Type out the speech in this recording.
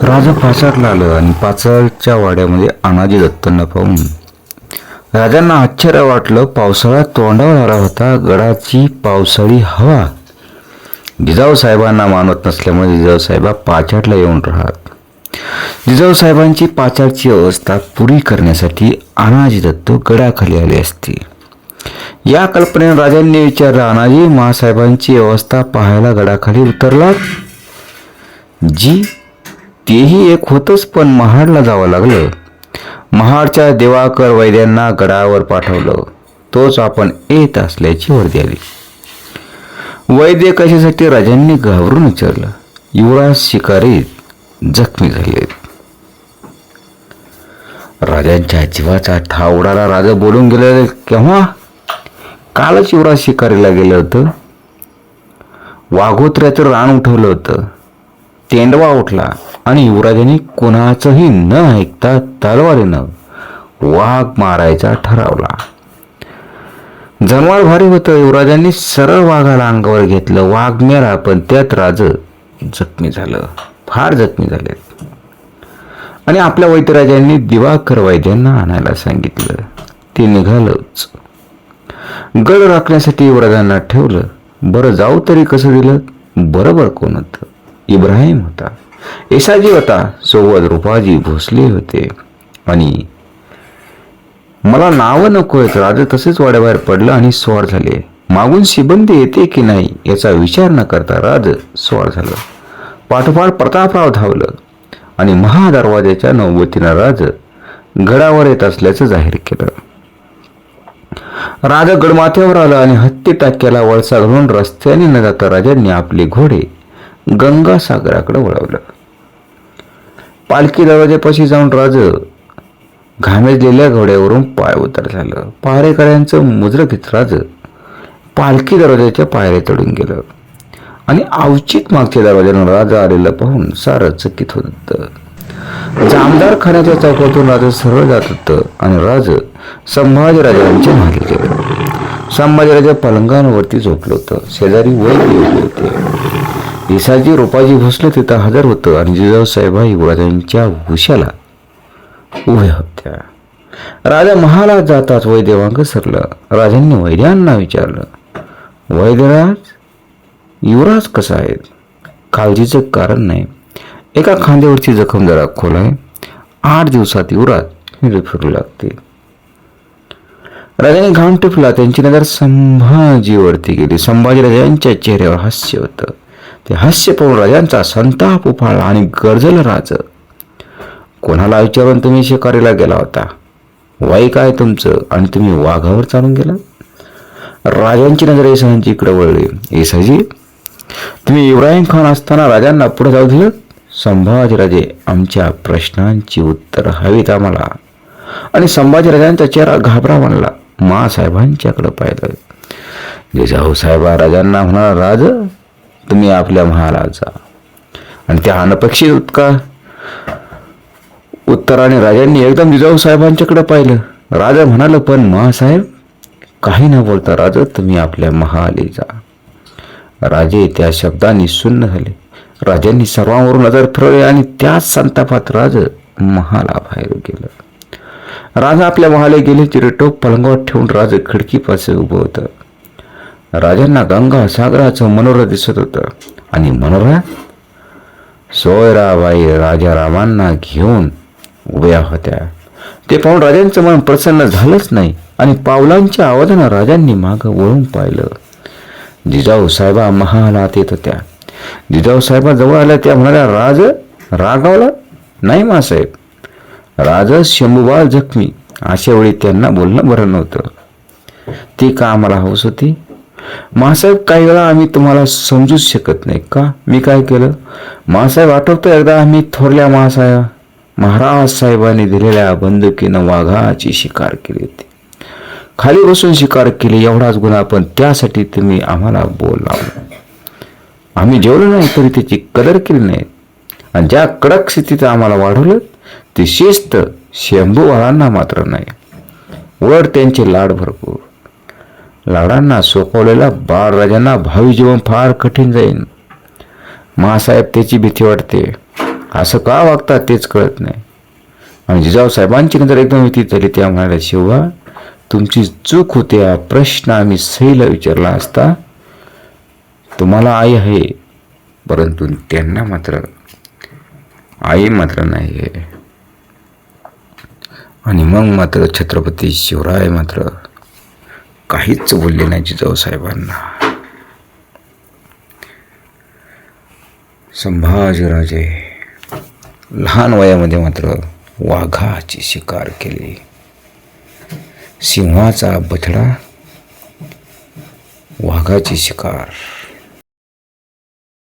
राजा पाचारला आलं आणि पाचारच्या वाड्यामध्ये अनाजी दत्तांना पाहून राजांना आश्चर्य वाटलं. पावसाळा तोंडावर आला होता. गडाची पावसाळी हवा जिजाऊ साहेबांना मानत नसल्यामुळे जिजाऊ साहेबा पाचारला येऊन राहत. जिजाऊ साहेबांची पाचारची अवस्था पुरी करण्यासाठी अनाजी दत्त गडाखाली आले असते. या कल्पनेने राजांनी विचारलं, अनाजी महासाहेबांची अवस्था पाहायला गडाखाली उतरलात? जी, तेही एक होतच, पण महाडला जावं लागलं. महाडच्या दिवाकर वैद्यांना गडावर पाठवलं. तोच आपण येत असल्याची वर्दी आली. वैद्य कशासाठी? राजांनी घाबरून विचारलं. युवराज शिकारी जखमी झाले. राजांच्या जीवाचा ठाव उडाला. राजा बोलून गेले, केव्हा? कालच युवराज शिकारीला गेलं होतं. वाघोत्र्याचं रान उठवलं होतं. तेंडवा उठला आणि युवराजांनी कोणाचंही न ऐकता तलवारीनं वाघ मारायचा ठरवला. जनावर भारी होतं. युवराजांनी सरळ वाघाला अंगावर घेतलं. वाघ मेला, पण त्यात राज जखमी झालं. फार जखमी झाले. आणि आपल्या वैद्यराजांनी दिवाकर वैद्यांना आणायला सांगितलं. ते निघालंच. गड राखण्यासाठी युवराजांना ठेवलं. बरं, जाऊ तरी कसं दिलं? बरोबर कोण होतं? इब्राहिम होता, येसाजी होता, सोबत रुपाजी भोसले होते. आणि मला नावं नको आहेत. राजा तसेच वाड्याबाहेर पडलं आणि स्वार झाले. मागून शिबंदी येते की नाही याचा विचार न करता राज स्वार झालं. पाठोपाठ प्रतापराव धावलं आणि महादरवाज्याच्या नौबतीनं राज गडावर येत असल्याचं जाहीर केलं. राजा गडमाथ्यावर आला आणि हत्ती टाक्याला वळसा घालून रस्त्याने न जाता राजांनी आपले घोडे गंगासागराकडे वळवलं. पालखी दरवाज्यापाशी जाऊन राज घामेजलेल्या घोड्यावरून पाय उतार झालं. पहारेकऱ्यांचं मुजरं घेत राज पालखी दरवाजाच्या पायऱ्या चढून गेलं आणि अवचित मागच्या दरवाज्यानं राजा आलेलं पाहून सारं चकित होत होतं. जामदार खाण्याच्या चौकातून राजा सरळ जात होतं आणि राज संभाजीराजांच्या मागे गेलं. संभाजीराजा पलंगांवरती झोपलं होतं. शेजारी वैद्य उभे होते. येसाजी रुपाजी भोसले तिथं हजर होतं आणि जिजाऊ साहेबा युवराजांच्या उशाला उभ्या होत्या. राजा महालात जाताच वैद्य मागं सरलं. राजांनी वैद्यांना विचारलं, वैद्यराज, युवराज कसा आहे? काळजीचं कारण नाही. एका खांद्यावरची जखम जरा खोल आहे. 8 दिवसात युवराज फिरू लागते. राजाने घाम टिपला. त्यांची नजर संभाजीवरती गेली. संभाजीराजांच्या चेहऱ्यावर हास्य होतं. ते हास्य पाहून राजांचा संताप उफाळला आणि गरजलं राज, कोणाला विचारून तुम्ही शिकारीला गेला होता? वय काय तुमचं आणि तुम्ही वाघावर चालून गेला? राजांची नजर येसाजीकडे वळली. येसाजी, तुम्ही इब्राहिम खान असताना राजांना पुढे जाऊ दिलं? संभाजीराजे, आमच्या प्रश्नांची उत्तर हवीत आम्हाला. आणि संभाजीराजांचा चेहरा घाबरा बनला. मासाहेबांच्याकडे पाहिलं. जिजाऊ साहेबा राजांना म्हणाला, राज, तुम्ही आपल्या महालात जा. आणि त्या अनपेक्षित उत्तराने राजांनी एकदम जिजाऊ साहेबांच्याकडे पाहिलं. राजा म्हणाल, पण महासाहेब? काही न बोलता राजा, तुम्ही आपल्या महाली जा. राजे त्या शब्दांनी सुन्न झाले. राजांनी सर्वांवरून नजर फिरवली आणि त्याच संतापात राज महाला बाहेर गेलं. राजा आपल्या महाले गेले. चिरटोप पलंगावर ठेवून राज खिडकीपाशी उभं होतं. राजांना गंगा सागराचं मनोरथ दिसत होतं आणि मनोरथ सोयराबाई राजारामांना घेऊन उभ्या होत्या. ते पाहून राजांचं मन प्रसन्न झालंच नाही आणि पावलांच्या आवाजानं राजांनी मागं वळून पाहिलं. जिजाऊ साहेबा महालात येत होत्या. जिजाऊ साहेबा जवळ आल्या. त्या म्हणाल्या, राज रागावला? नाही मासाहेब, राज शंभूबाळ जखमी. अशा वेळी त्यांना बोलणं बरं नव्हतं. ती का आम्हाला हौस होती? मासाहेब, काही वेळा आम्ही तुम्हाला समजूच शकत नाही का? मी काय केलं? मासाहेब, आठवतं एकदा आम्ही थोरल्या महाराज साहेबांनी दिलेल्या बंदुकीनं वाघाची शिकार केली होती. खाली बसून शिकार केली, एवढाच गुन्हा, पण त्यासाठी तुम्ही आम्हाला बोल लावला. आम्ही जेवलो नाही तरी त्याची कदर केली नाही. आणि ज्या कडक स्थितीत आम्हाला वाढवलं ती शिस्त शंभूबाळांना मात्र नाही. वर त्यांचे लाड भरपूर. लाडांना सोपवलेल्या बाळराजांना भावी जीवन फार कठीण जाईल. मासाहेब, त्याची भीती वाटते. असं का वागतात तेच कळत नाही. आणि जिजाऊ साहेबांची नजर एकदम व्यतीत झाली. त्या म्हणाल्या, शिवा तुमची चूक होते. हा प्रश्न आम्ही सईला विचारला असता. तुम्हाला आई आहे, परंतु त्यांना मात्र आई मात्र नाही आहे. आणि मग मात्र छत्रपती शिवराय मात्र काहीच बोलले नाही जिजाऊ साहेबांना. संभाजीराजे लहान वयामध्ये मात्र वाघाची शिकार केली. सिंहाचा बछडा, वाघाची शिकार.